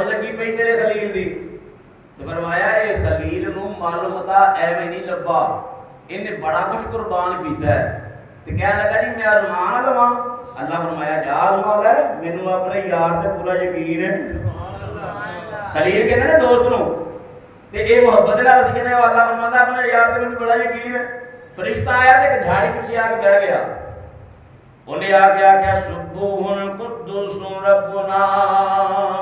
موج لگی پئی تیرے خلیل دی. تو فرمایا اے خلیل نو معلوم تھا ایویں نہیں لبا, انہیں بڑا کچھ قربان کیتا ہے. تو کہنے لگا جی میں آزمان لواں. اللہ فرمایا جا آزما لے, مینوں اپنے یار تے پورا یقین ہے. خلیل کہتے ہیں دوست نو, تے اے محبت نال اسی کہنے اللہ فرماتا اپنے یار تے مینوں بڑا یقین ہے. فرشتہ آیا تے ایک جھاڑی پیچھے آ کے بیٹھ گیا. انہیں آ کے آخیا سبوح قدوس ربنا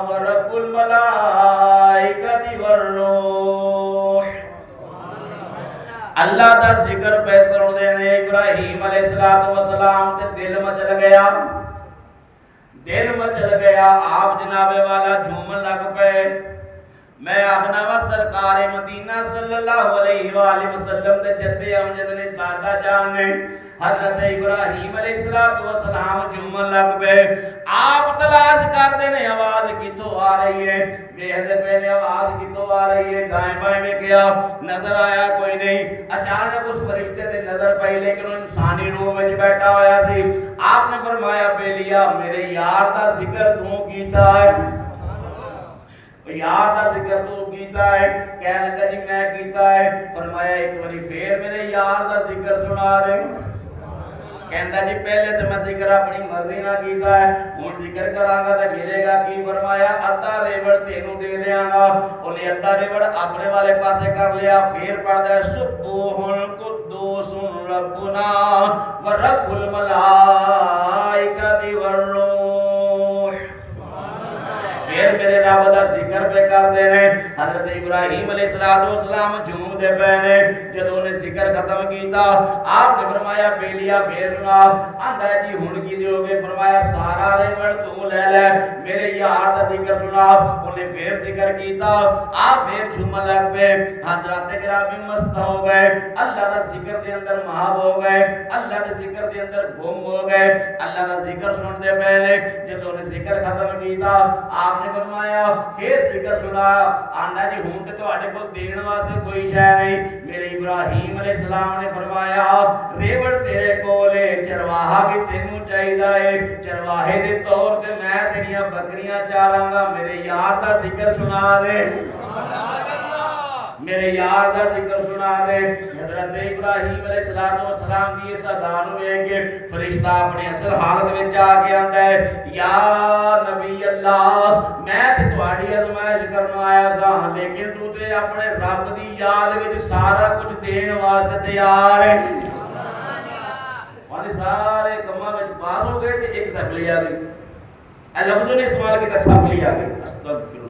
و رب الملائکۃ والروح. اللہ دا ذکر پہ سن دینے ابراہیم علیہ السلام تے دل مچل گیا, دل مچل گیا. آپ جناب والا جھومن لگ پے. میں آخنا وا سرکار مدینہ صلی اللہ علیہ وآلہ وسلم دے جد امجد نے دادا جان نے حضرت ابراہیم علیہ السلام جھومن لگ پے. آپ تلاش کر دے نے آواز کتوں آ رہی ہے, ویکھدے پے نے آواز کتوں آ رہی ہے. دائیں بائیں ویکھیا نظر آیا کوئی نہیں. اچانک اس فرشتے تے نظر پئی لیکن وہ انسانی روح وچ بیٹھا ہویا سی. آپ نے فرمایا بیلیا میرے یار دا ذکر تو کیتا ہے, یار دا ذکر تو کیتا ہے. کہنے لگا جی میں کیتا ہے. فرمایا ایک باری پھر میرے یار دا ذکر سنا دے. کہندا جی پہلے تو میں ذکر اپنی مرضی نہ کیتا ہے, ہن ذکر کراں گا تے ملے گا کی. فرمایا ادھا ریوڑ تینوں دے دیاں گا. انہیں ادھا ریوڑ اپنے والے پاسے کر لیا. پھر پڑھدا ہے سبوح قدوس ربنا و رب الملائکۃ والروح. پھر میرے رب دا ذکر پہ کر دینے. حضرت ابراہیم علیہ السلام جھوم دے پے نے. جدوں نے ذکر ختم کیتا آپ نے فرمایا بیلیا پھر سنا. آندا ہے جی ہن کی دیو گے. فرمایا سارا ریوڑ تو لے لے, میرے یار دا ذکر سنا. انہیں پھر ذکر کیتا. آپ پھر جھومن لگ پے. حضرات گرامی مست ہو گئے, اللہ دا ذکر دے اندر محب ہو گئے, اللہ دے ذکر دے اندر گم ہو گئے. اللہ دا ذکر سن دے پے نے. جدوں نے ذکر ختم کیتا آپ نے فرمایا پھر ذکر سنا. آندا جی ہوں تے تواڈے کول دین واسطے کوئی شے نہیں. میرے ابراہیم علیہ السلام نے فرمایا ریوڑ تیرے کول ہے, چرواہا بھی تینوں چاہیدا ہے. چرواہے دے طور تے میں تیریاں بکریاں چاراں گا. میرے یار دا ذکر سنا دے, میرے یار دا ذکر سنا دے. حضرت ابراہیم علیہ السلام دی اس ادا نوں ویکھ کے فرشتہ اپنی اصل حالت وچ آ کے آندا ہے یا نبی اللہ میں تے تہاڈی آزمائش کرن آیا سا, لیکن تو تے اپنے رب دی یاد وچ سارا کچھ دین واسطے تیار ہے. سارے کماں وچ پاس ہو گئے تے ایک سپلی آ گئی. اے لفظ نے استعمال کیتا سپلی آ گئی. استغفر